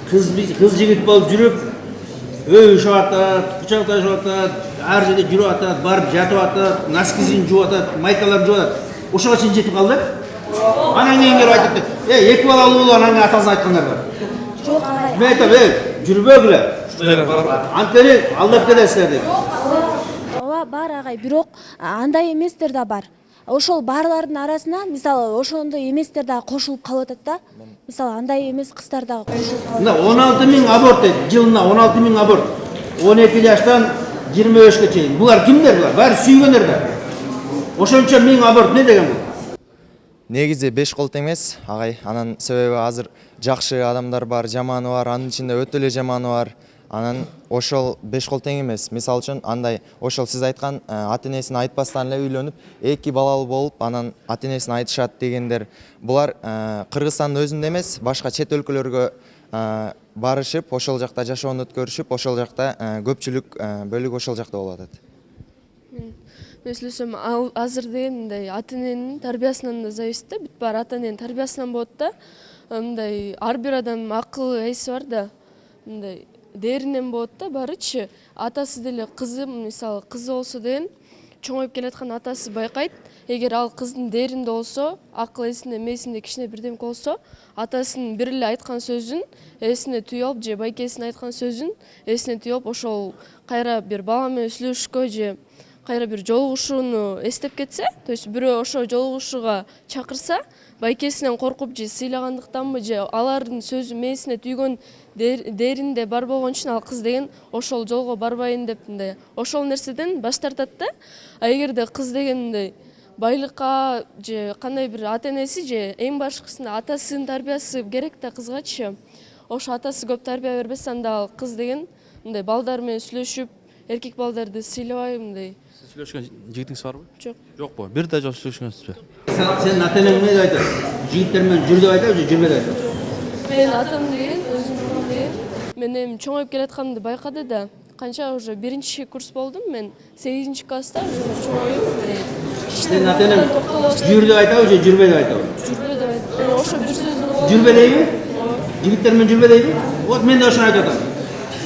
Kız жігіт болып жүріп, үй ұшып атады, құшақташып атады, әр жерде жүріп атады, барып жатып атады, носкисін жуып атады, майкаларын жуып атады. Ошоға шейін жетіп қалды. Анан кейін келіп айтыпты, екі балалы бол, анан атасына айтқандар бар. Мен айтамын, жүрбегіле. Антені алдап кетесіздер деп. Ооба бар агай, бирок андай эместер да бар. Ошол барлардын арасына мисалы ошондой эместер да кошулуп калып атат да. Мисалы андай эмес кыздар да кошулуп калып. Мына 16.000 аборт дейт, жылына 16.000 аборт. 12 жаштан 25-ке чейин. Булар кимдер булар? Баары сүйгөндөр да. Ошончо 1000 аборт не деген бул? Негизи 5 кол тең эмес, агай. Анан себеби азыр жакшы адамдар бар, жаманы бар, анын ичинде өтө эле жаманы бар. Анан ошол 5 кол тең эмес. Мисалы үчүн андай ошол сиз айткан ата-энесине айтпастан эле үйлөнүп, 2 балалуу болуп, анан ата-энесине айтышат дегендер. Булар Кыргызстандын өзүндө эмес, башка чет өлкөлөргө барышып, ошол жакта жашоону өткөрүшүп, ошол жакта көпчүлүк бөлүк ошол жакта болуп атат. Өзлөсөм азыр дегенде ата-эненин тарбиясынан да зависит да, бүт баары ата-эненин тарбиясынан болот да. Мындай ар бир адам акылы эси бар да. Мындай дээринен болот да, барычы. Атасы деле кызы, мисалы кызы болсо деген чоңоюп келаткан атасы байкайт. Эгер ал кыздын дээринде болсо, акыл эсинде, мээсинде кичине бирдемке болсо, атасынын бир эле айткан сөзүн эсине түйүп алып, же байкесинин айткан сөзүн эсине түйүп алып, ошол кайра бир бала менен сүйлөшүшкө же кайра бир жолугушууну эстеп кетсе, то есть бирөө ошо жолугушууга чакырса, байкесинен коркуп же сыйлагандыктанбы же алардын сөзү мээсине түйгөн дээринде бар болгон үчүн ал кыз деген ошол жолго барбайын деп мындай ошол нерседен баш тартат да. А эгерде кыз дегенде байлыкка же кандай бир ата-энеси же эң башкысында атасынын тарбиясы керек да кызгачы. Ошо атасы көп тарбия бербесе, анда ал кыз деген мындай балдар менен сүйлөшүп, эркек балдарды сыйлабай мындай. Сиз сүйлөшкөн жигитиңиз барбы? Жок. Жокпу? Бир да жок сүйлөшкөнсүзбү? Сен ата-энең эмне деп айтат? Жигиттер менен жүр деп айтат же жүрбө деп айтат? Мен атам деген, өзүм деген. Мен эми чоңоюп келатканымды байкады да. Канча уже 1-чи курс болдум, мен 8-чи класста чоңоюп. Сен ата-энең жүр деп айтабы же жүрбө деп айтабы? Жүрбө деп айтты. Ошо бир сөздү Жүрбө дейби? Жигиттер менен жүрбө дейби? Вот мен да ошону айтып атам.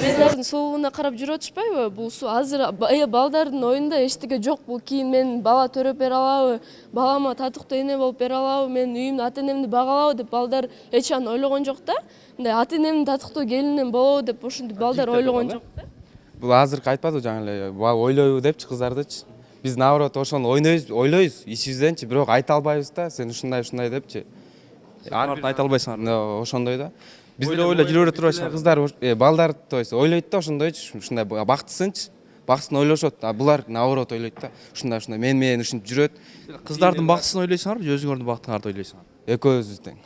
Кыздардын сулууна карап жүрүп атышпайбы? Бул азыр балдардын оюнда эчтеке жок. Бул кийин мен бала төрөп бере алабы, балама татыктуу эне болуп бере алабы, мен үйүмдү ата-энемди бага алабы деп балдар эч аны ойлогон жок да. Мындай ата-энемдин татыктуу келиним болобу деп ошентип балдар ойлогон жок да. Бул азыркы айтпадыбы жаңы эле, ойлойбу депчи кыздардычы. Биз наоборот ошону ойлойбуз ичибизденчи, бирок айта албайбыз да, сен ушундай депчи. Айта албайсыңар. Ошондой да. Биз деле ойлоп жүрө бере турбайбызбы? Кыздар, балдар, то есть ойлойт да ошондойчу, ушундай бактысынчы. Бактысын ойлошот, а булар наоборот ойлойт да. Ушундай мен менен ушинтип жүрөт. Кыздардын бактысын ойлойсуңарбы же өзүңөрдүн бактыңарды ойлойсуңар? Экөөбүз тең.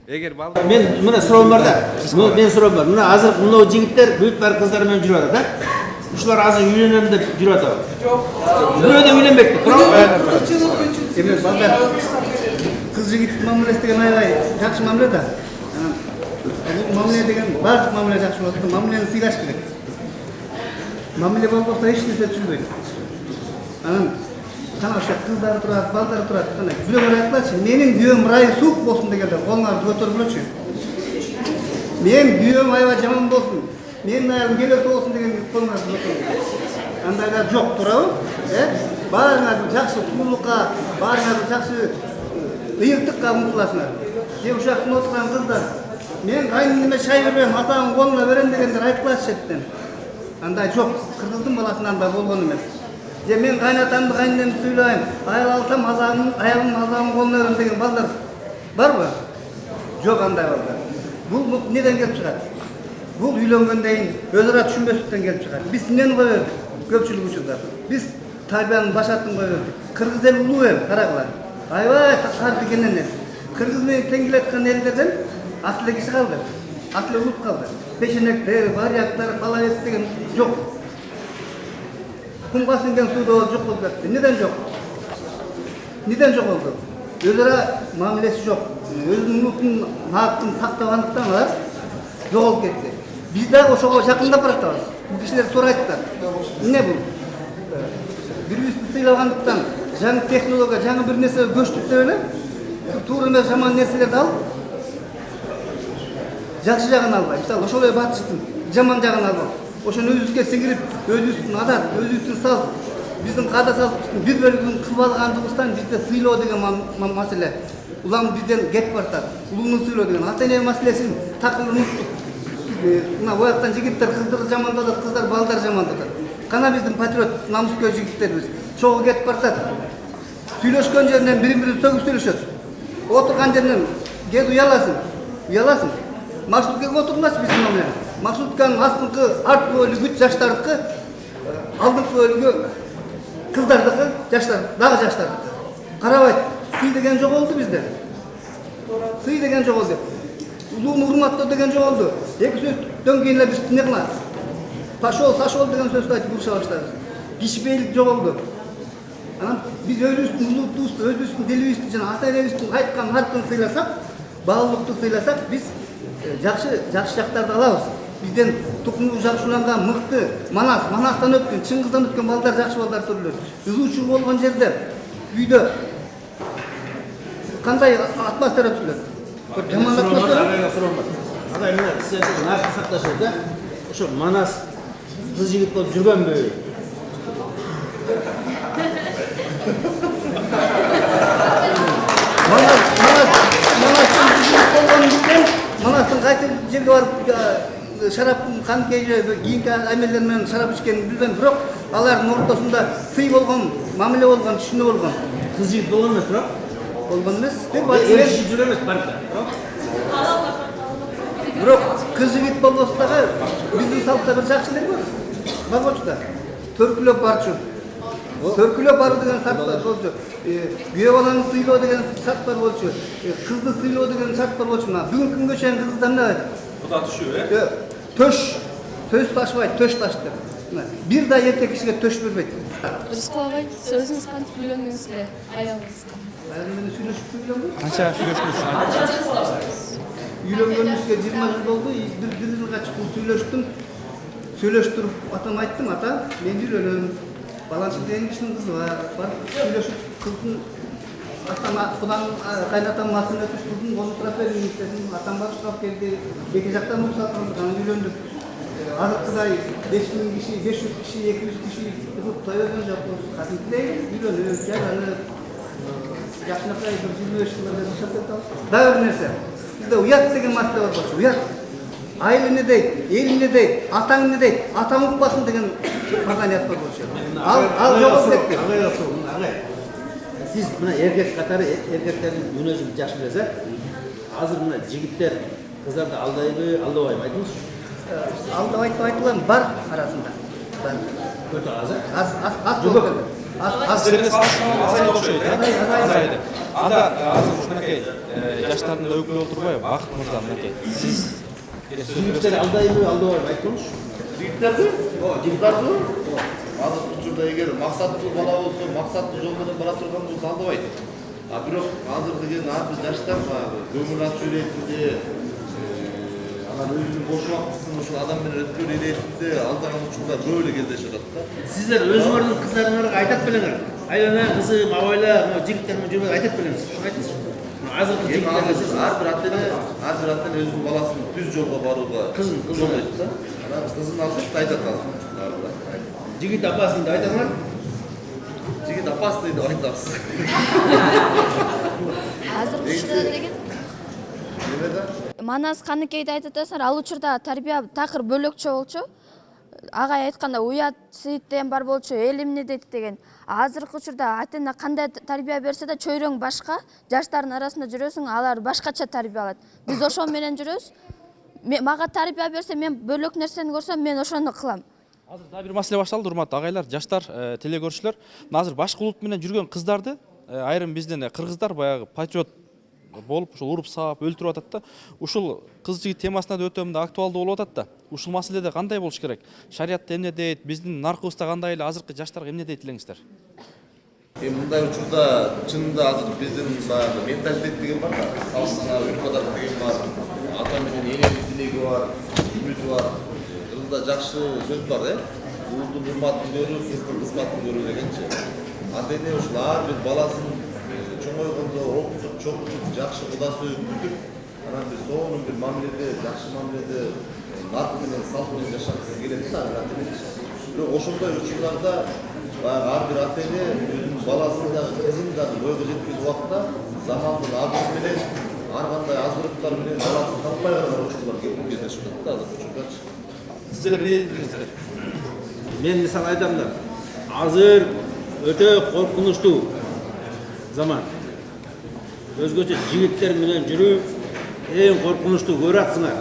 Эгер балдар Мен мына суроом бар да. Мен суроом бар. Мына азыр мына жигиттер бүт бар кыздар менен жүрүп атат да. Ушулар азыр үйлөнөм деп жүрүп атабы? Жок. Бирөө да үйлөнбөйт. Эми балдар кыз жигит мамилеси деген аябай жакшы мамиле да. Бул мамиле деген баардык мамиле жакшы болот да. Мамилени сыйлаш керек. Мамиле болбосо эч нерсе түшүнбөйт. Анан кана ошо кыздар турат, балдар турат. Кана бирөө айтканчы, менин күйөөм ырайы суук болсун дегенде колуңарды көтөргүлөчү. Мен күйөөм аябай жаман болсун, менин аялым келесі болсун деген колуңарды көтөргүлөчү. Андайлар жок, туурабы? Баарыңар жакшы сулуулукка, баарыңар жакшы ыйыктыкка умтуласыңар. Же ушактын отурган кыздар, мен кайнымеме чай бербейм, атамдын колуна берем дегендер айтпашы четтен. Андай жок, кыргыздын баласынан андай болгон эмес. Же мен кайнатамды кайненемди сүйлөйм, аял алсам аялымдын азабын колуна берем деген балдар барбы? Жок андай балдар. Бул неден келип чыгат? Бул үйлөнгөндөн кийин өз ара түшүнбөстүктөн келип чыгат. Биз эмнени кое бердик? Көпчүлүк учурда. Биз тарбиянын башатын кое бердик. Кыргыз эл улуу эл, карагыла. Аябай такар дегенен эл. Кыргыз менен тең келаткан элдерден аслы киши калды. Аслы улут калды. Пешенектер, варяктар, палавец деген жок. Кумга сиңген сууда жок болуп кетти. Неден жок? Неден жок болду? Өз ара мамилеси жок. Өзүнүн улутун наатын сактабандыктан алар жоголуп кетти. Биз дагы ошого жакындап баратабыз. Бул кишилер туура айттыдар. Эмне бул? Бири-бирибизди сыйлагандыктан жаңы технология, жаңы бир нерсе көчтүк деп эле туура эмес жаман нерселерди алып жакшы жагын албай, мисалы ошол батыштын жаман жагын албай, ошону өзүбүзгө сиңирип, өзүбүздүн адат, өзүбүздүн салт, биздин каада салтыбыздын бир бөлүгүн кылып алгандыгыбыздан бизде сыйлоо деген маселе улам бизден кетип баратат. Улууну сыйлоо деген ата эне маселесин такыр унуттук. Мына бояктан жигиттер кыздар жамандатат, кыздар балдар жамандатат. Кана биздин патриот, намыскер жигиттерибиз чогуу кетип баратат. Сүйлөшкөн жеринен бири-бирин сөгүп сүйлөшөт. Отурган жеринен кез уяласың. Маршруткага отургунчу биздин менен. Маршрутканын астыңкы арт бөлүгү жаштардыкы, алдыңкы бөлүгү кыздардыкы, дагы жаштардыкы. Карабайт, сый деген жоголду бизде. Сый деген жоголду. Улууну урматтоо деген жоголду. Эки сөздөн кийин эле биз эмне кылат? Сашол деген сөздү айтып буруша баштайбыз. Кишипейлик жоголду. Анан биз өзүбүздүн улуттубузду, өзүбүздүн дилибизди жана ата энебиздин айткан артын сыйласак, баалуулукту сыйласак, биз жакшы жактарды алабыз. Бизден тукуму жакшыланган мыкты Манастан өткөн, Чыңгыздан өткөн балдар жакшы балдар төрөлөт. Ызуучу болгон жерде үйдө кандай атмосфера түзүлөт? Жаман атмосфера. Агай мына сиз наркы сакташып да. Ошо Манас кыз жигит болуп жүргөнбү? Манастын кайсы жерге барып шарап канкей кийинки амелдер менен шарап ичкенин билбейм, бирок алардын ортосунда сый болгон, мамиле болгон, түшүнүү болгон. Кыз жигит болгон эмес, бирок Болгон эмес. Эришип жүрө эмес барда. Бирок кыз жигит болбосо дагы биздин салтта бир жакшы нерсе бар. Бар болчу да. Төркүлөп барчу. Төркүлөп баруу деген шарт бар болчу. Күйөө баланы сыйлоо деген шарт бар болчу. Кызды сыйлоо деген шарт бар болчу. Бүгүнкү күнгө чейин кыздар эмне айтат? Куда түшүү, Төш. Сөз ташыбайт, төш таштыр. Бир да эркек кишиге төш бербейт. Рыскул агай, өзүңүз кантип үйлөндүңүз эле аялыңызга? Аялым менен сүйлөшүп үйлөнгүм. Канча сүйлөштүңүз? Үйлөнгөнүбүзгө 20 жыл болду. Бир жылга чыкып сүйлөштүрүп атам айттым, ата, мен үйлөнөм. Баланчы деген кишинин кызы бар. Сүйлөшүп кыздын Кудан кайнатам масын өтүп кыздын колун сурап бердим дедим. Атам барып сурап келди. Эки жактан уруксат алып үйлөндүк. Азыркыдай 5000 киши, 500 киши, 200 киши кылып той өргөн жокпуз. Кадимкидей үйлөнүп, жайланып, жакшынакай 25 жылда жашап кетебиз. Дагы бир нерсе. Бизде уят деген маселе бар болчу. Уят. Айыл эмне дейт, эл эмне дейт, атаң эмне дейт, атаң укпасын деген маданият бар болчу. Ал жоголуп кетти. Агай. Сиз мына эркек катары эркектердин мүнөзүн жакшы билесиз. Азыр мына жигиттер кыздарды алдайбы, алдабайбы айтыңызчы. Алдабайт деп айтылган бар арасында. Бар. Өтө аз. Аз жок. Аз Анда азыр ушунакей жаштардын өкүлү отурбайбы? Бакыт мырза мынакей. Сиз жигиттер алдайбы, алдабайбы айтыңызчы. Жигиттерди? Жигиттарды? Азыр учурда эгер максаттуу бала болсо, максаттуу жол менен бара турган болсо алдабайт. А бирок азыр деген ар бир жаштар көңүл ачуу иретинде, анан өзүнүн бош убактысын ушул адам менен өткөрүү иретинде алдаган учурда көп эле кездешип атат да. Сиздер өзүңөрдүн кыздарыңарга айтат белеңер. Айлана кызым, абайла, жигиттер менен жүрбөй айтат белеңиз. Шуну айтыңызчы. Азыркы жигиттерге Ар бир ата эне өзүнүн баласын түз жолго барууга жолдойт да. Анан кызын алып айтат азыр. жигит апасын да айтаңар. Жигит апасы деп айтабыз. Азыр ушунда деген Манас Каныкейди айтып атасыздар, ал учурда тарбия такыр бөлөкчө болчу. Агай айтканда уят сыйт деген бар болчу, эл эмне дейт деген. Азыркы учурда ата эне кандай тарбия берсе да чөйрөң башка, жаштардын арасында жүрөсүң, алар башкача тарбия алат. Биз ошо менен жүрөбүз. Мага тарбия берсе, мен бөлөк нерсени көрсөм, мен ошону кылам. Азыр да бир маселе башталды, урматтуу агайлар, жаштар, телекөрүүчүлөр. Азыр башка улут менен жүргөн кыздарды айрым бизден кыргыздар баягы патриот болуп, ушул уруп саап өлтүрүп атат да. Ушул кыз жигит темасына да өтө мындай актуалдуу болуп атат да. Ушул маселеде кандай болуш керек? Шариятта эмне дейт? Биздин наркыбызда кандай эле азыркы жаштарга эмне дейт элеңиздер? Мындай учурда чынында азыр биздин менталитет деген бар да, салт-сана, үрп-адат деген бар. Ата менен эненин тилеги бар, үмүтү бар. Кыргызда жакшы сөз бар, улдун урматын көрүү, кыздын кызматын көрүү дегенчи. Ата эне ушул ар бир баласын чоңойгондо окутуп, чогултуп, жакшы куда сөөгүп күтүп, анан биз сонун бир мамиледе, жакшы мамиледе нат менен салт менен жашагысы келет да ата эне. Бирок ошондой учурларда баягы ар бир ата эне өзүнүн баласын дагы кызын дагы бойго жеткизген убакта замандын агысы менен ар кандай азгырыктар менен баласын таппай калган учурлар кездешип жатат да азыркы учурдачы. Сіздер не дедіңіздер? Мен мисалы айтамын да, азыр өтө коркунучтуу заман. Өзгөчө жигиттер менен жүрүү эң коркунучтуу көрүп атсыңар.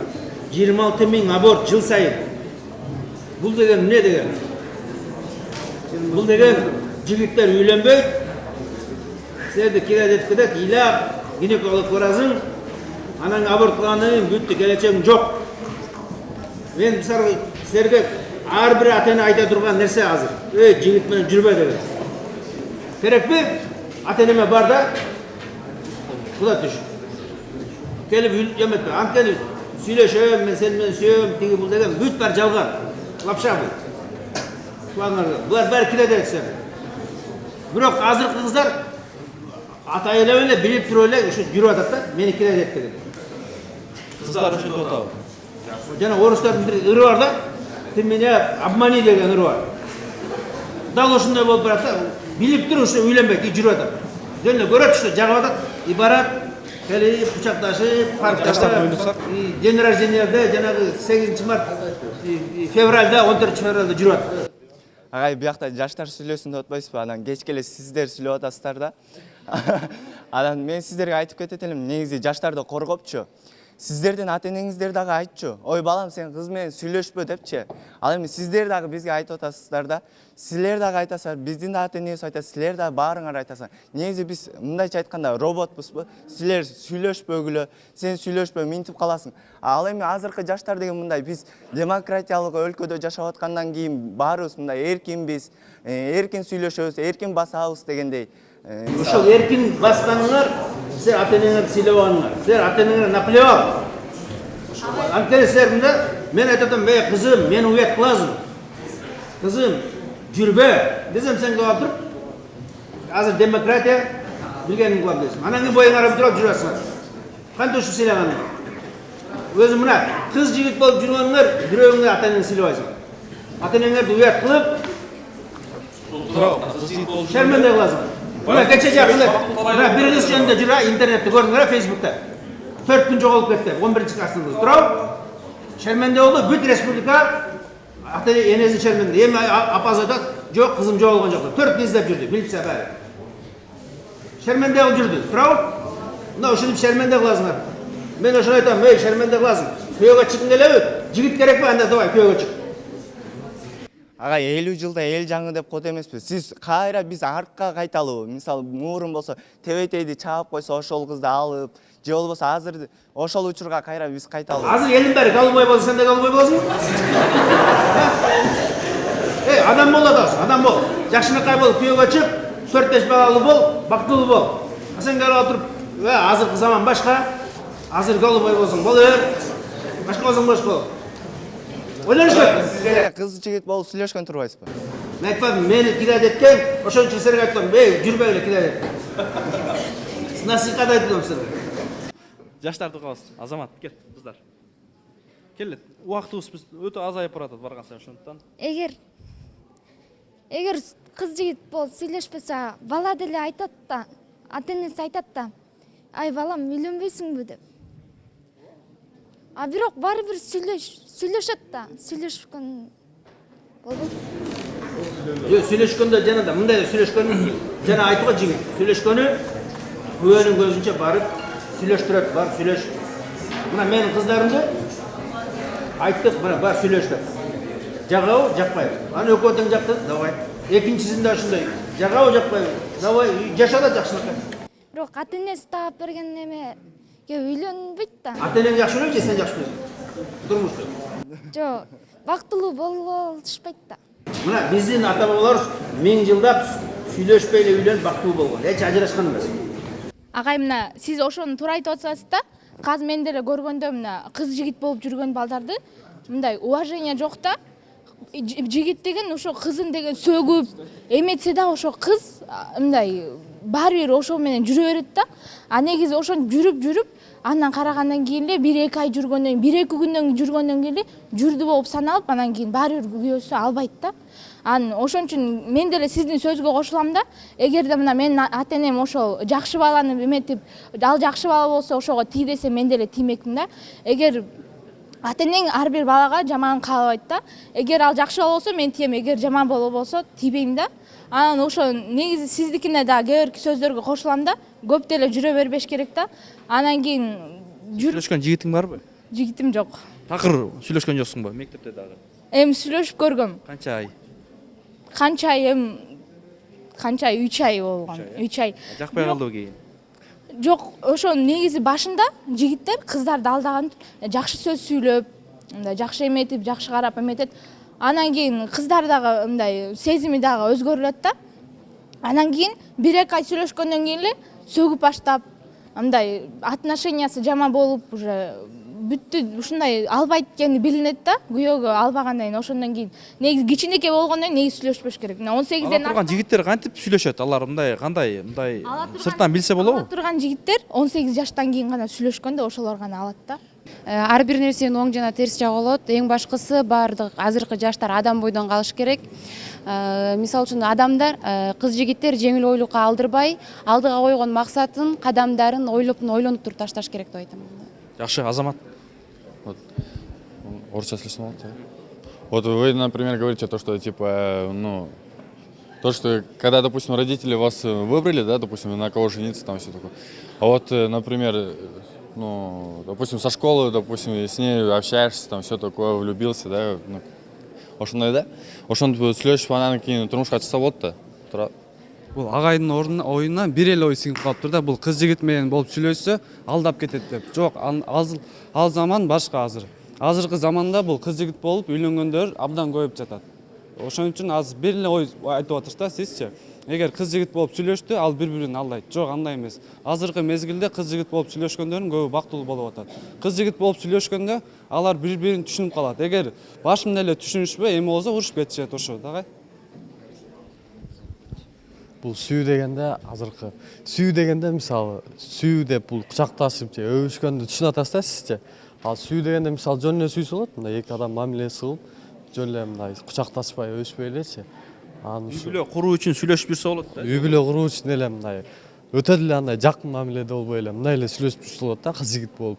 26.000 аборт жыл сайын. Бул деген эмне деген? Бул деген жигиттер үйлөнбөйт. Силерди кирет этип кетет, ыйлап, гинеколог барасың, анан аборт кылганың бүттү, келечегиң жок. Мен мисалы силерге ар бир ата эне айта турган нерсе азыр. Жигит менен жүрбө деген. Керекпи? Ата энеме бар да, куда түш. Келип эметпе, анткени сүйлөшөм, мен сени менен сүйөм, тиги бул деген бүт бар жалган. Лапша бул. Булар баары кире десем. Бирок азыркы кыздар ата эле эле билип туруп эле ушу жүрүп атат да, мени кире деп деген. Қыздар ошентип атабы. Жана орустардын бир ыры бар да, ты меня обмани деген ыры бар. Дал ошондой болуп барат да, билип туруп ушу үйлөнбөйт, жүрүп атат. Жөн эле көрөт ушу жагып атат, и барат, келип кучакташып, паркта, день рождениеде, жанагы 8 март, февралда, 14 февралда жүрүп атат. Агай биякта жаштар сүйлөсүн деп атпайсызбы? Анан кечке эле сиздер сүйлөп атасыздар да. Анан мен сиздерге айтып кетет элем, негизи жаштарды коргопчу. Сиздердин ата энеңиздер дагы айтчу. Ой балам, сен кыз менен сүйлөшпө депчи. Ал эми сиздер дагы бизге айтып атасыздар да. Силер дагы айтасыздар, биздин да ата энебиз айтат, силер дагы баарыңар айтасыңар. Негизи биз мындайча айтканда роботпузбу? Силер сүйлөшпөгүлө, сен сүйлөшпө, минтип каласың. Ал эми азыркы жаштар деген мындай, биз демократиялык өлкөдө жашап аткандан кийин баарыбыз мындай эркинбиз, эркин сүйлөшөбүз, эркин басабыз дегендей. Ошол эркин басканыңар, силер ата энеңерди сыйлабаңар. Силер ата энеңерге наплевал. Анткени силер мында мен айтып атам, кызым, мени уят кыласың. Кызым, жүрбө десем сен кылып туруп, азыр демократия билгенин кылам десем. Анан кийин боюң карап туруп жүрүп атсыңар. Кантип ушу сыйлаганың? Өзүң мына кыз жигит болуп жүргөнүңөр, бирөөңөр ата энеңди сыйлабайсың. Ата энеңерди уят кылып, шерменде кыласың. Мына кече жакында мына бир кыз жөнүндө жүрө интернетте көрдүңөр, Facebook'та. 4 күн жоголуп кетти. 11-класстын кызы. Туруп, шерменде болду, бүт республика ата энесин шерменде. Эми апасы айтат, жок, кызым жоголгон жок. 4 күн издеп жүрдү, милиция баары. Шерменде кылып жүрдү. Туруп, мына ушинтип шерменде кыласыңар. Мен ошону айтам, шерменде кыласың. Күйөөгө чыккың келеби? Жигит керекпи? Анда давай күйөөгө чык. Ага 50 жылда эл жаңы деп кот эмеспиз. Сиз кайра биз артка кайталуу. Мисалы, муурун болсо, тебетейди чаап койсо ошол кызды алып, же болбосо азыр ошол учурга кайра биз кайталуу. Азыр элдин баары голубой болсо, сен да голубой болосуң. Адам бол атасың, адам бол. Жакшынакай бол, күйөөгө чык, 4-5 балалуу бол, бактылуу бол. Сен келип туруп, азыркы заман башка. Азыр голубой болсоң болор. Башка болсоң башка. Ойлош керек. Сиздер кыз жигит болуп сүйлөшкөн турбайсызбы? Мен айтпадым, мени кирет эткен, ошон үчүн силерге айттым, жүрбөй эле кирет. Насихат айтып силерге. Жаштарды калабыз. Азамат, кел, кыздар. Келет. Убактыбыз биз өтө азайып баратат барган сайын ошондуктан. Эгер кыз жигит болуп сүйлөшпөсө, бала деле айтат да, ата энеси айтат да, ай балам үйлөнбөйсүңбү деп. А бирок баары бир сүйлөшөт да, сүйлөшкөн болбойт. Жок, сүйлөшкөндө жана да мындай сүйлөшкөнү жана айтып го жигит. Сүйлөшкөнү күбөнүн көзүнчө барып сүйлөштүрөт, барып сүйлөш. Мына менин кыздарымды айттык, мына бар сүйлөш деп. Жагабы, жакпайбы? Аны экөө тең жакты, давай. Экинчисинде ошондой, жагабы, жакпайбы? Давай, жаша да жакшынакай. Бирок ата энеси таап берген неме үйлөнбөйт да. Ата энең жакшы эле же сен жакшы элесиң? Турмушта. Жок, бактылуу боло алышпайт да. Мына биздин ата бабаларыбыз 1000 жылдап сүйлөшпөй эле үйлөнүп бактылуу болгон. Эч ажырашкан эмес. Агай, мына сиз ошону туура айтып атасыз да. Азыр мен деле көргөндө мына кыз жигит болуп жүргөн балдарды мындай уважение жок да. жигит деген ошо кызын деген сөгүп эметсе да ошо кыз мындай баары бир ошо менен жүрө берет да. А негизи ошентип жүрүп андан карагандан кийин эле 1-2 ай жүргөндөн 1-2 күндөн жүргөндөн кийин эле жүрдү болуп саналып анан кийин баары бир күйөөсү албайт да. Ошон үчүн мен деле сиздин сөзгө кошулам да. Эгерде мына менин ата энем ошол жакшы баланы эметип, ал жакшы бала болсо ошого тий десе мен деле тиймекмин да. Эгер ата энең ар бир балага жаман каалабайт да. Эгер ал жакшы бала болсо мен тием, эгер жаман бала болсо тийбейм да. Анан ошо негизи сиздикине да кээ бирки сөздөргө кошулам да. Көп деле жүрө бербеш керек да. Анан кийин Сүйлөшкөн жигитиң барбы? жигитим жок. Такыр сүйлөшкөн жоксуңбу мектепте дагы? Сүйлөшүп көргөм. Канча ай? Канча ай 3 ай болгон. 3 ай. Жакпай калдыбы кийин? Жок, ошо негизи башында жигиттер кыздарды алдаган жакшы сөз сүйлөп, мындай жакшы эметип, жакшы карап эметет. Анан кийин кыздар дагы мындай сезими дагы өзгөрүлөт да. Анан кийин 1-2 ай сүйлөшкөндөн кийин эле сөгүп баштап, мындай отношениясы жаман болуп уже бүттү ушундай албайт экени билинет да. Күйөөгө албагандан кийин ошондон кийин негизи кичинекей болгондон кийин негизи сүйлөшпөш керек. Мына 18ден турган жигиттер кантип сүйлөшөт? Алар мындай кандай сырттан билсе болобу? ала турган жигиттер 18 жаштан кийин гана сүйлөшкөндө ошолор гана алат да. Ар бир нерсенин оң жана терс жагы болот. Эң башкысы баардык азыркы жаштар адам бойдон калыш керек. Мисалы үчүн адамдар, кыз жигиттер жеңил ойлукка алдырбай, алдыга койгон максатын, кадамдарын ойлонуп туруп ташташ керек деп айтам. Жакшы, Азамат. Вот. Орысча слышно, да? Вот вы, например, говорите то, что типа, ну, то, что когда, допустим, родители вас выбрали, да, допустим, на кого жениться, там все такое. А вот, например, ну, допустим, со школы, допустим, с ней общаешься, там все такое, влюбился, да, ну, ошондой да? Ошентип сүйлөшүп анан кийин турмушка чыкса болот да. Турат. Бул агайдын оюна бир эле ой сиңип калыптыр да. Бул кыз жигит менен болуп сүйлөшсө алдап кетет деп. Жок, ал заман башка азыр. Азыркы заманда бул кыз жигит болуп үйлөнгөндөр абдан көбөйүп жатат. Ошон үчүн азыр бир эле ой айтып атырсыз да сизчи. Эгер кыз жигит болуп сүйлөштү, ал бири-бирин алдайт. Жок, андай эмес. Азыркы мезгилде кыз жигит болуп сүйлөшкөндөрдүн көбү бактылуу болуп атат. Кыз жигит болуп сүйлөшкөндө алар бири-бирин түшүнүп калат. Эгер башында эле түшүнүшпөй, эми болсо урушуп кетишет ошо дагы. Бул сүйүү дегенде азыркы сүйүү дегенде мисалы сүйүү деп бул кучакташып же өбүшкөндү түшүнүп атасыз да сизчи. Ал сүйүү дегенде мисалы жөн эле сүйсө болот, мындай эки адам мамилеси кылып, жөн эле мындай кучакташпай өбүшпөй элечи. Үй бүлө куруу үчүн сүйлөшүп жүрсө болот да. Үй бүлө куруу үчүн эле мындай өтө деле андай жакын мамиледе болбой эле мындай эле сүйлөшүп жүрсө болот да, кыз жигит болуп.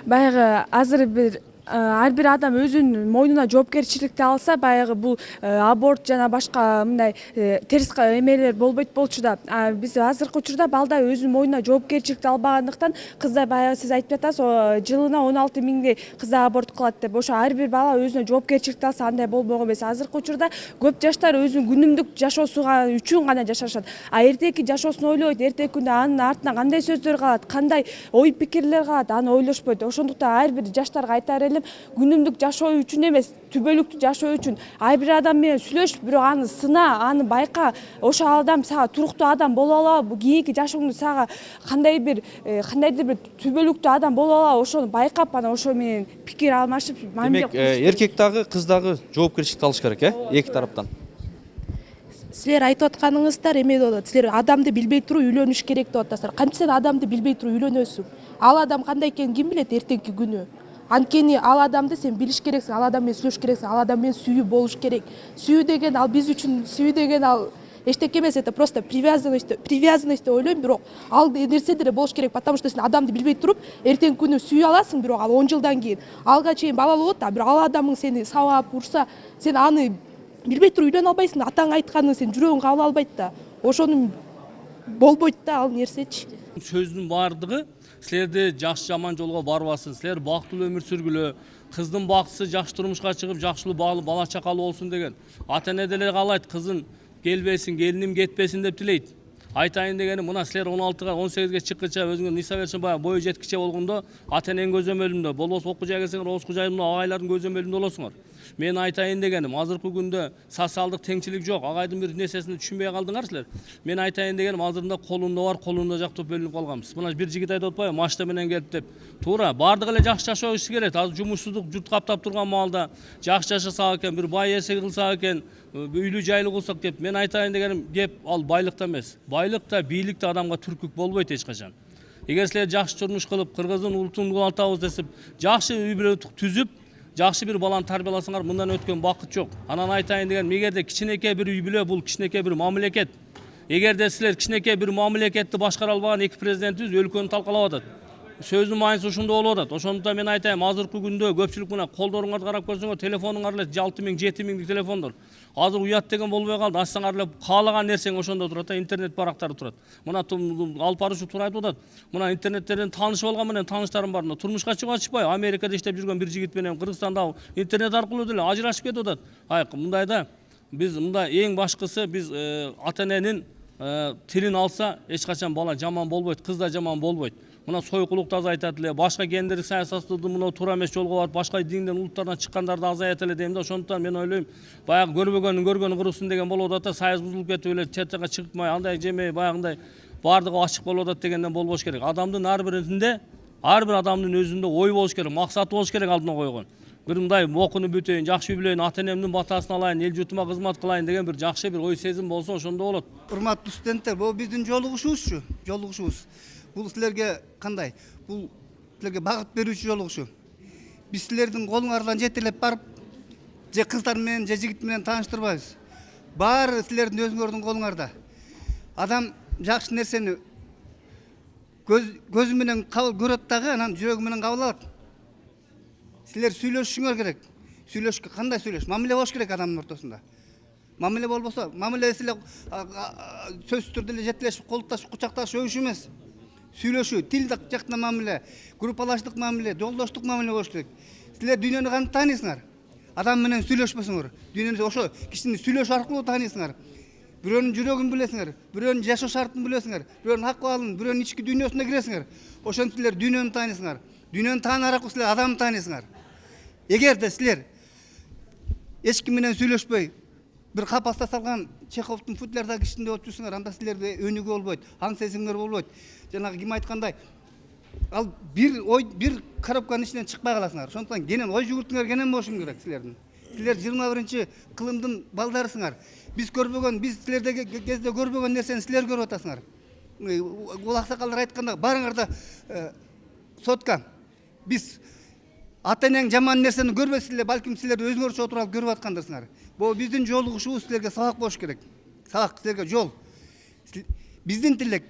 Баягы азыр бир ар бир адам өзүнүн мойнуна жоопкерчиликти алса, баягы бул аборт жана башка мындай терс эмелер болбойт болчу да. Биз азыркы учурда балдар өзүнүн мойнуна жоопкерчиликти албагандыктан кыздар баягы сиз айтып жатасыз, жылына 16 миңдей кыздар аборт кылат деп. Ошо ар бир бала өзүнө жоопкерчиликти алса андай болбогон эмес. Азыркы учурда көп жаштар өзүнүн күнүмдүк жашоосуга үчүн гана жашашат. Эртеки жашоосун ойлойт, эртеки күндө анын артынан кандай сөздөр калат, кандай ой пикирлер калат, аны ойлошпойт. Ошондуктан ар бир жаштарга айтар элем, күнүмдүк жашоо үчүн эмес, түбөлүктүү жашоо үчүн ар бир адам менен сүйлөш, бирок аны сына, аны байка. Ошо адам сага туруктуу адам боло алабы, кийинки жашооңдо сага кандайдыр бир түбөлүктүү адам боло алабы, ошону байкап анан ошо менен пикир алмашып, демек эркек дагы кыз дагы жоопкерчиликти алыш керек, эки тараптан. Силер айтып атканыңыздар эме болот. Силер адамды билбей туруп үйлөнүш керек деп атасыздар. Кантип сен адамды билбей туруп үйлөнөсүң? Ал адам кандай экенин ким билет эртеңки күнү? Анткени ал адамды сен билиш керексиң, ал адам менен сүйлөшүш керексиң, ал адам менен сүйүү болуш керек. Сүйүү деген ал биз үчүн сүйүү деген ал эчтеке эмес, это просто привязанность деп ойлойм, бирок ал нерсе деле болуш керек, потому что сен адамды билбей туруп эртеңки күнү сүйүп аласың, бирок ал 10 жылдан кийин алга чейин балалуу болот да, бирок ал адамың сени сабап, урса, сен аны билбей туруп үйлөнө албайсың, атаң айтканын сен жүрөгүң кабыл албайт да. Ошону болбойт да ал нерсечи. Сөздүн баардыгы силерди жакшы жаман жолго барбасын, силер бактылуу өмүр сүргүлө, кыздын бактысы жакшы турмушка чыгып, жакшылуу бала чакалуу болсун деген. Ата эне деле каалайт, кызын келбесин, келиним кетпесин деп тилейт. Айтайын дегеним, мына силер 16-га 18-ге чыккыча өзүңөр несовершен баягы бою жеткиче болгондо ата эненин көзөмөлүндө, болбосо окуу жайга келсеңер окуу жайында агайлардын көзөмөлүндө болосуңар. Мен айтайын дегеним, азыркы күндө социалдык теңчилик жок. Агайдын бир нерсесин түшүнбөй калдыңар силер. Мен айтайын дегеним, азырында колунда бар, колунда жок деп бөлүнүп калганбыз. Мына бир жигит айтып атпайбы, машина менен келип деп. Туура, бардыгы эле жакшы жашообуз керек. Азыр жумушсуздук журт каптап турган маалда жакшы жашасак экен, бир бай эсе кылсак экен, үйлүү жайлуу кылсак деп. Мен айтайын дегеним, кеп ал байлыкта эмес. Байлык да, бийлик да адамга түркүк болбойт эч качан. Эгер силер жакшы турмуш кылып, кыргыздын улутун улантабыз десип, жакшы үй бүлө түзүп, жакшы бир баланы тарбияласаңар, мындан өткөн бакыт жок. Анан айтайын деген, эгерде кичинекей бир үй бүлө, бул кичинекей бир мамлекет. Эгерде силер кичинекей бир мамлекетти башкара албаган эки президентибиз өлкөнү талкалап атат. Сөздүн майнысы ушунда болуп атат. Ошондуктан мен айтайм, азыркы күндө көпчүлүк мына колдоруңарды карап көрсөңөр, телефонуңар эле 6000, 7000 телефондор. Азыр уят деген болбой калды. Ачсаңар эле каалаган нерсең ошондо турат, интернет барактары турат. Мына алып баруучу туура айтып атат. Мына интернеттерден таанышып алган менен тааныштарым бар. Турмушка чыгып атышпай, Америкада иштеп жүргөн бир жигит менен Кыргызстанда интернет аркылуу деле ажырашып кетип атат. Мындайда биз мында эң башкысы биз ата эненин тилин алса, эч качан бала жаман болбойт, кыз да жаман болбойт. Мына сойкулукту азайтат эле, башка гендерлик саясаттарды мына туура эмес жолго барып, башка динден, улуттардан чыккандарды азаят эле дейм да. Ошондуктан мен ойлойм, баягы көрбөгөнүн көргөнү кыргызсын деген болуп атат да, союз бузулуп кетип эле чертага чыкмай, андай жемей, баягындай баардыгы ачык болуп атат дегенден болбош керек. Адамдын ар биринде, ар бир адамдын өзүндө ой болуш керек, максаты болуш керек алдына койгон. Бир мындай окууну бүтөйүн, жакшы үй бүлөйүн, ата энемдин батасын алайын, эл журтума кызмат кылайын деген бир жакшы бир ой сезим болсо, ошондо болот. Урматтуу студенттер, бул биздин жолугушуубузчу, жолугушуубуз. Бул силерге кандай? Бул силерге багыт берүүчү жолугушуу. Биз силердин колуңардан жетелеп барып, же кыздар менен, же жигит менен тааныштырбайбыз. Баары силердин өзүңөрдүн колуңарда. Адам жакшы нерсени көзү менен көрөт дагы, анан жүрөгү менен кабыл алат. Силер сүйлөшүшүңөр керек. Сүйлөшкө кандай сүйлөш? Мамиле болуш керек адамдын ортосунда. Мамиле болбосо, мамиле эле сөзсүз түрдө эле жетелешип, колташып, кучакташып өбүш эмес. Сүйлөшүү, тилдик жактан мамиле, группалаштык мамиле, жолдоштук мамиле болуш керек. Силер дүйнөнү кантип тааныйсыңар? Адам менен сүйлөшпөсөңөр, дүйнөнү ошо кишини сүйлөшүү аркылуу тааныйсыңар. Бирөөнүн жүрөгүн билесиңер, бирөөнүн жашоо шартын билесиңер, бирөөнүн акыбалын, бирөөнүн ички дүйнөсүнө киресиңер. Ошентип силер дүйнөнү тааныйсыңар. Дүйнөнү тааныр аркылуу силер адамды тааныйсыңар. Эгерде силер эч ким менен сүйлөшпөй, бир капаста салган Чеховдун футлярдагы кишинде болуп жүрсүңөр, анда силерде өнүгүү болбойт, аң сезимдер болбойт. Жанагы ким айткандай, ал бир ой, бир коробканын ичинен чыкпай каласыңар. Ошондуктан кенен ой жүгүртүңөр кенен болушу керек силердин. Силер 21-кылымдын балдарысыңар. Биз көрбөгөн, биз силердеги кезде көрбөгөн нерсени силер көрүп атасыңар. Бул аксакалдар айтканда, барыңар да сотка. Биз ата энең жаман нерсени көрбөсүңөр, балким силер өзүңөрчө отуруп алып көрүп аткандарсыңар. Бул биздин жолугушуубуз силерге сабак болуш керек. Сабак силерге жол. Биздин тилек,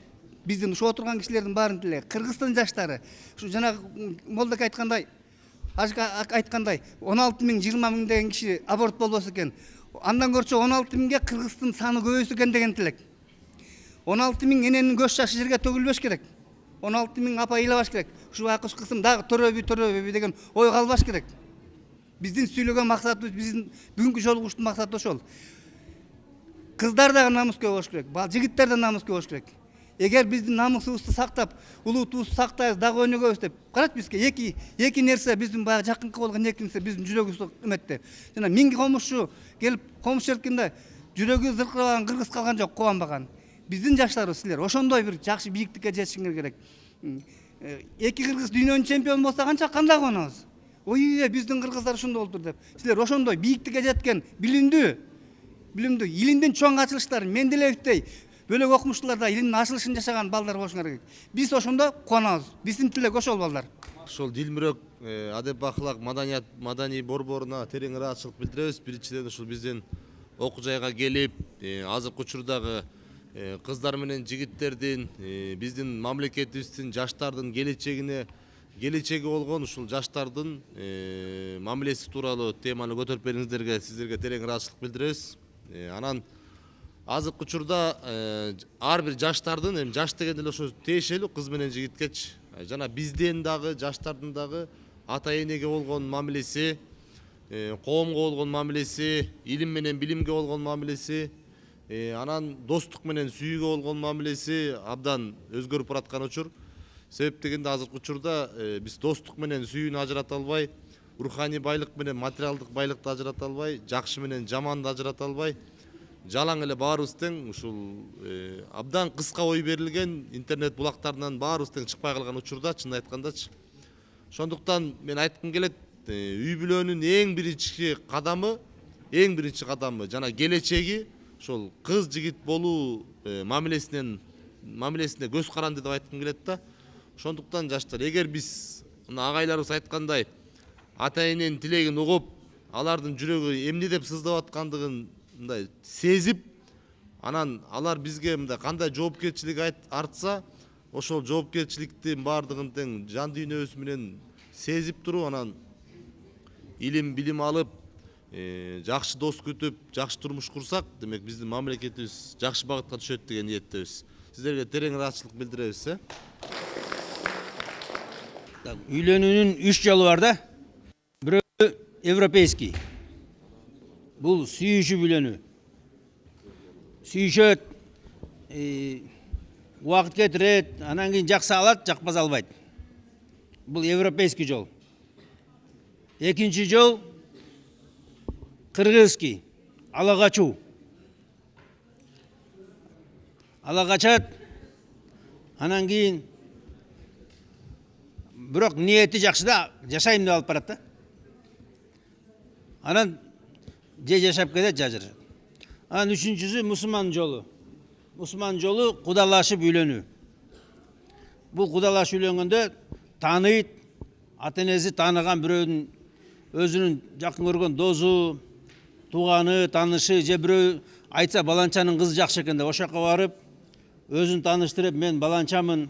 биздин ушу отурган кишилердин баарынын тилеги, Кыргызстан жаштары, ушу жанагы молдок айткандай, айткандай 16 000, 20 000 деген киши аборт болбосо экен. Андан көрчү 16 000ге Кыргыздын саны көбөйсө экен деген тилек. 16 000 эненин көз жашы жерге төгүлбөш керек. 16 000 апа ыйлабаш керек. Ушу акыш кызым дагы төрөбү деген ой калбаш керек. Биздин сүйлөгөн максатыбыз, биздин бүгүнкү жолугуштун максаты ошол. Кыздар дагы намыскер болуш керек, жигиттер да намыскер болуш керек. Эгер биздин намысыбызды сактап, улуутубузду сактайбыз, дагы өнүгөбүз деп, карат бизге эки нерсе биздин баягы жакынкы болгон эки нерсе биздин жүрөгүбүздү эметти. Жана 1000 комушчу келип комуш эркинде жүрөгү зыркырабаган кыргыз калган жок, кубанбаган. Биздин жаштарыбыз силер ошондой бир жакшы бийиктикке жетишиңер керек. Эки кыргыз дүйнөнүн чемпиону болсо кандай кубанабыз? Ой, биздин кыргыздар ушундай болуптур деп. Силер ошондой бийиктикке жеткен, билимдүү, илимдин чоң ачылыштар, Менделеевдей бөлөк окумуштууларда илимдин ачылышын жашаган балдар болушуңар керек. Биз ошондо кубанабыз. Биздин тилек ошол балдар. Ошол дилмүрөк, адеп ахлак, маданий борборуна терең ыраазычылык билдиребиз. Биринчиден ушул биздин окуу жайга келип, азыркы учурдагы кыздар менен жигиттердин, биздин мамлекетибиздин жаштардын келечеги болгон ушул жаштардын мамилеси тууралуу теманы көтөрүп бериңиздерге сиздерге терең ыраазычылык билдиребиз. Анан азыркы учурда ар бир жаштардын, эми жаш дегенде эле ошо тиешелүү кыз менен жигиткечи, жана бизден дагы жаштардын дагы ата энеге болгон мамилеси, коомго болгон мамилеси, илим менен билимге болгон мамилеси, Анан достук менен сүйүүгө болгон мамилеси абдан өзгөрүп бараткан учур. Себеп дегенде азыркы учурда биз достук менен сүйүүнү ажырата албай, руханий байлык менен материалдык байлыкты ажырата албай, жакшы менен жаманды ажырата албай, жалаң эле баарыбыз тең ушул абдан кыска ой берилген интернет булактарынан баарыбыз тең чыкпай калган учурда, чын айткандачы. Ошондуктан мен айткым келет, үй бүлөнүн эң биринчи кадамы жана келечеги ошол кыз жигит болуу мамилесине көз каранды деп айткым келет да. Ошондуктан жаштар, эгер биз агайларыбыз айткандай ата эненин тилегин угуп, алардын жүрөгү эмне деп сыздап аткандыгын мындай сезип, анан алар бизге мындай кандай жоопкерчилик артса, ошол жоопкерчиликтин баардыгын тең жан дүйнөбүз менен сезип туруп, анан илим билим алып, жакшы дос күтүп, жакшы турмуш курсак, демек биздин мамлекетибиз жакшы багытка түшөт деген ниеттебиз. Сиздерге терең ыраазычылык билдиребиз. Үйлөнүүнүн 3 жолу бар да. Бирөө европейский. Бул сүйүүчү үйлөнүү. Сүйүшөт, убакыт кетирет, анан кийин жакса алат, жакпаса албайт. Бул европейский жол. Экинчи жол кыргызский, ала качуу. Ала качат, анан кийин бирок ниети жакшы да, жашайм деп алып барат да. Анан же жашап кетет, же ажырашат. Анан үчүнчүсү мусулман жолу. Мусулман жолу кудалашып үйлөнүү. Бул кудалашып үйлөнгөндө тааныйт, ата энеси тааныган бирөөнүн өзүнүн жакын көргөн досу, тууганы, таанышы же бирөө айтса баланчанын кызы жакшы экен деп ошол жака барып, өзүн тааныштырып, мен баланчамын,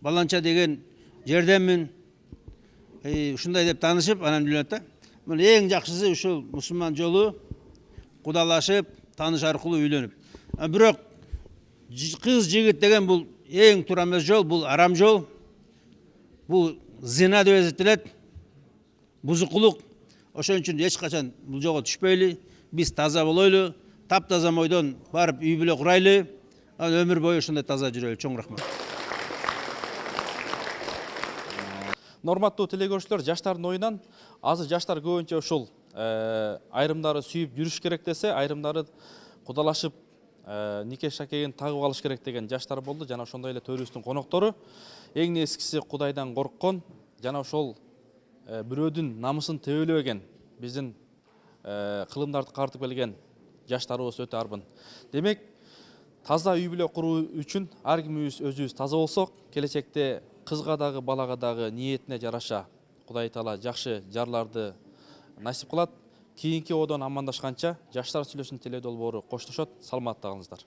баланча деген жерденмин, ушундай деп таанышып, анан үйлөнөт да. Мына эң жакшысы ушул мусулман жолу, кудалашып, тааныш аркылуу үйлөнүп. Бирок кыз жигит деген бул эң туура эмес жол, бул арам жол. Бул зина деп эсептелет, бузукулук. Ошон үчүн эч качан бул жолго түшпөйлү, биз таза болойлу, таптаза мойдон барып үй бүлө курайлы, өмүр бою ошондой таза жүрөлү. Чоң рахмат. Норматтуу телегөрүүчүлөр, жаштардын оюнан азыр жаштар көбүнчө ушул айрымдары сүйүп жүрүш керек десе, айрымдары кудалашып нике шакегин тагып алыш керек деген жаштар болду. Жана ошондой эле төрүбүздүн коноктору эң нескиси Кудайдан корккон, жана ошол бирөөдүн намысын тебелебеген, биздин кылымдарды картып келген жаштарыбыз өтө арбын. Демек, таза үй бүлө куруу үчүн ар кимибиз өзүбүз таза болсок, келечекте кызга дагы балага дагы ниетине жараша Кудай Таала жакшы жарларды насип кылат. Кийинки одон амандашканча, жаштар сүйлөсүн теле долбоору коштошот. Саламатта калыңыздар.